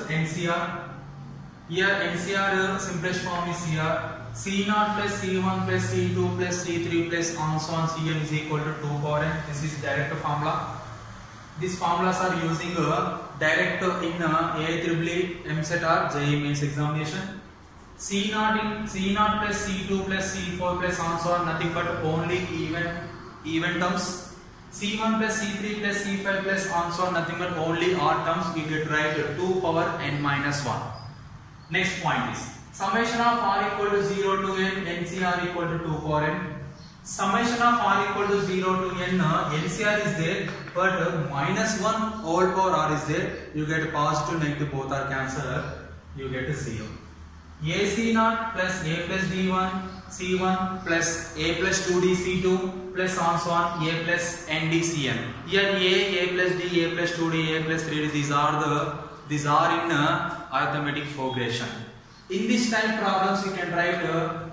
NCR. Here NCR simplest form is here. C0 plus C1 plus C2 plus C3 plus on so on Cn is equal to 2 power n. This is direct formula. These formulas are using direct in AIEEE MCET or JEE Mains examination. C0 plus C2 plus C4 plus on so on nothing but only even terms. C1 plus C3 plus C5 plus on so on nothing but only odd terms. We get right 2 power n minus 1. Next point is summation of r equal to 0 to n, NCR equal to 2 power n. Summation of r equal to 0 to n, NCR is there, but minus 1 whole power r is there. You get positive, negative, both are cancelled. You get 0. AC0 plus A plus D1 C1 plus A plus 2D C2 plus on so on A plus ND Cn. Here A plus D, A plus 2D, A plus 3D, these are in arithmetic progression. In this type problems you can write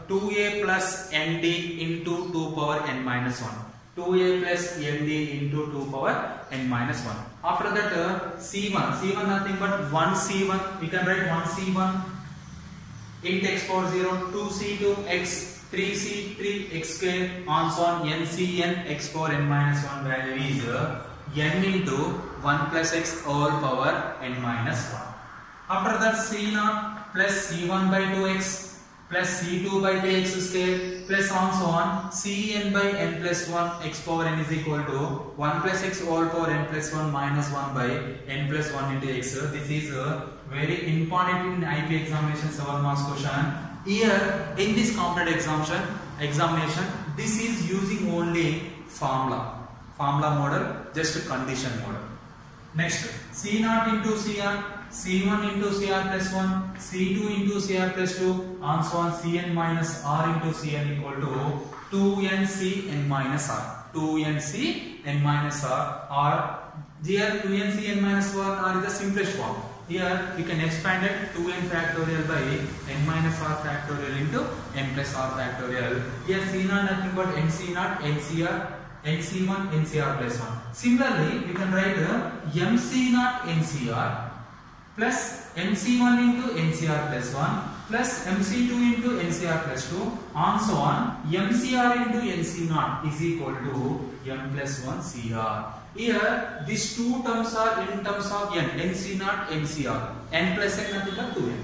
2a plus nd into 2 power n minus 1. 2a plus nd into 2 power n minus 1. After that C1 nothing but 1 C1. We can write 1 C1 int x power 0, 2c2 x, 3c3 x square on so on ncn x power n minus 1 value is n into 1 plus x whole power n minus 1. After that C0 plus C1 by 2x plus C2 by 3x square plus on so on Cn by n plus 1 x power n is equal to 1 plus x whole power n plus 1 minus 1 by n plus 1 into x. This is very important in IP examination 7 marks question. Here in this competitive examination this is using only formula model, just condition model. Next C0 into Cr, C1 into Cr plus 1, C2 into Cr plus 2, and so on Cn minus R into Cn equal to 2nC n minus R. 2nC n minus R, or here 2nC n minus R is the simplest form. Here we can expand it 2n factorial by n minus R factorial into n plus R factorial. Here C0 nothing but NC0, NCR, NC1, NCR plus 1. Similarly, we can write MC0 NCR plus MC1 into NCR plus 1 plus MC2 into NCR plus 2 and so on. MCR into NC0 is equal to M plus 1 CR. Here these two terms are in terms of n, NC0, NCR. N plus n nothing but 2n.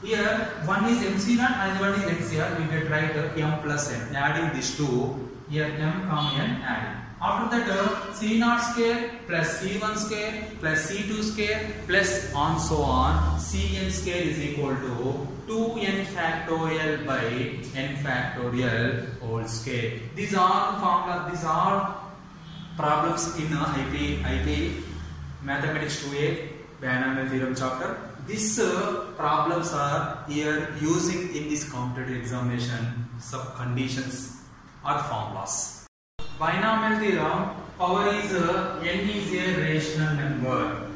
Here one is MC0 and one is NCR. We get right M plus n. Adding these two, here M comma n adding. After that C0 square plus C1 square plus C2 square plus on so on Cn square is equal to 2n factorial by n factorial whole square. These are formula, these are problems in IP Mathematics 2A binomial theorem chapter. These problems are here using in this competitive examination sub conditions or formulas. Binomial theorem, power is n is a rational number.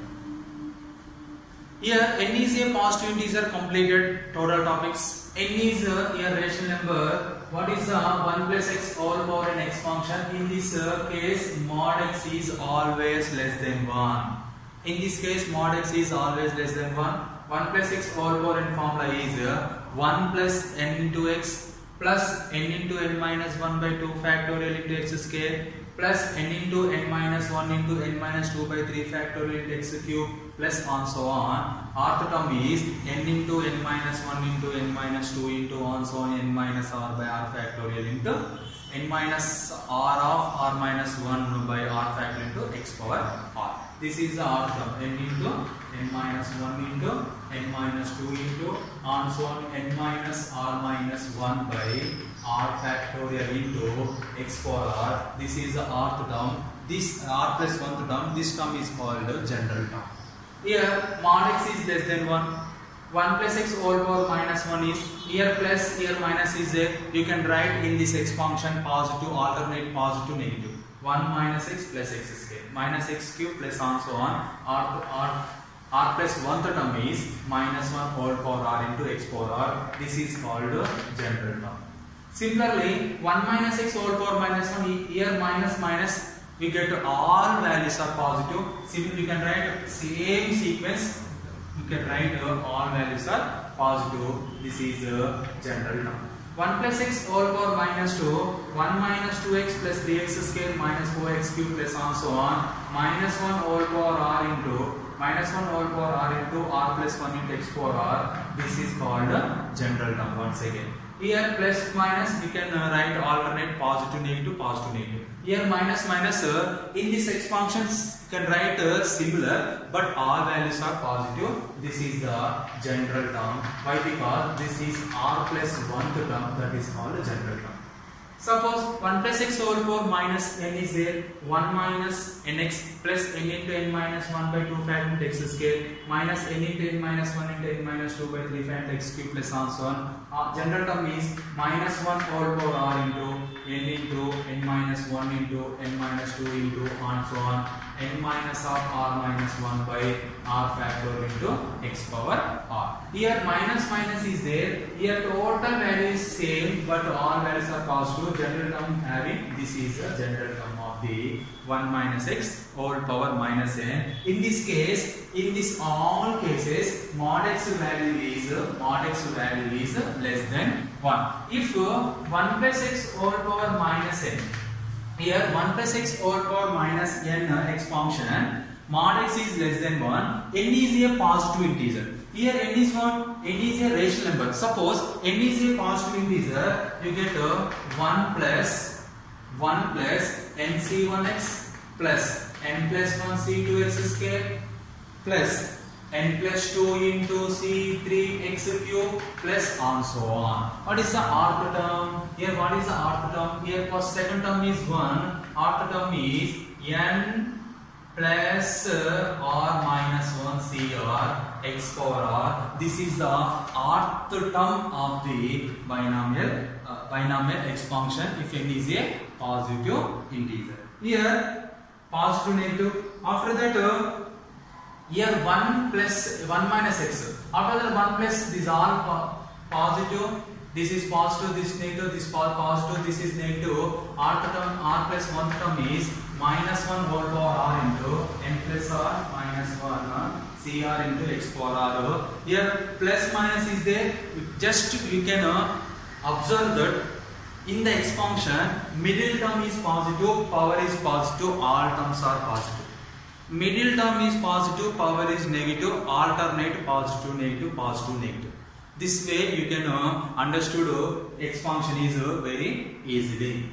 Here n is a positive integer, completed total topics. N is a rational number. What is 1 plus x all power n x function? In this case mod x is always less than 1. In this case mod x is always less than 1. 1 plus x all power n formula is 1 plus n into x plus n into n minus 1 by 2 factorial into x square plus n into n minus 1 into n minus 2 by 3 factorial into x cube plus on so on. Rth term is n into n minus 1 into n minus 2 into on so on n minus r by r factorial into n minus r of r minus 1 by r factorial into x power r. This is the r term, n into n minus 1 into n minus 2 into on so on n minus r minus 1 by r factorial into x power r. This is the rth term. This r plus 1th term, this term is called general term. Here mod x is less than 1. 1 plus x whole power minus 1 is here plus, here minus is there. You can write in this x function positive, alternate positive, negative. 1 minus x plus x square minus x cube plus on so on. R plus 1th term is minus 1 whole power r into x power r. This is called general term. Similarly, 1 minus x whole power minus 1, here minus minus, we get all values are positive. Simply we can write same sequence you can write all values are positive. This is general term. 1 plus x whole power minus 2, 1 minus 2x plus 3x square minus 4x cube plus and so on, minus 1 whole power r into r plus 1 into x power r. This is called general term once again. Here plus minus we can write alternate positive negative positive negative. Here minus in this expansions you can write similar but all values are positive. This is the general term. Why? Because this is r plus 1th term, that is called general term. Suppose 1 plus x whole power minus n is there, 1 minus nx plus n into n minus 1 by 2 factor x square minus n into n minus 1 into n minus 2 by 3 factor x cube plus and so on. General term is minus 1 whole power r into n into n minus 1 into n minus 2 into and so on, n minus of r minus 1 by r factor into x power r. Here minus is there, here total value is same but all values are positive. General term having, this is the general term of the 1 minus x whole power minus n. In this case, in this all cases, mod x value is less than 1. If 1 plus x whole power minus n, here 1 plus x whole power minus n expansion, mod x is less than 1, n is a positive integer. Here n is what? N is a rational number. Suppose n is a positive integer, you get 1 plus nc1x plus n plus 1 c2x square plus n plus 2 into c3x cube plus and so on. What is the rth term? Here what is the rth term? Here for second term is 1, rth term is n plus r minus 1 cr x power r. This is the rth term of the binomial expansion if n is a positive integer. Here positive negative. After that here 1 plus 1 minus x. After that 1 plus these all positive. This is positive, this negative, this positive, this is negative. Rth term, r plus 1th term is minus 1 whole power r into n plus r minus 1 cr into x power r. Here plus minus is there. Just you can observe that in the expansion, middle term is positive, power is positive, all terms are positive. Middle term is positive, power is negative, alternate positive, negative, positive, negative. This way you can understood expansion is very easily.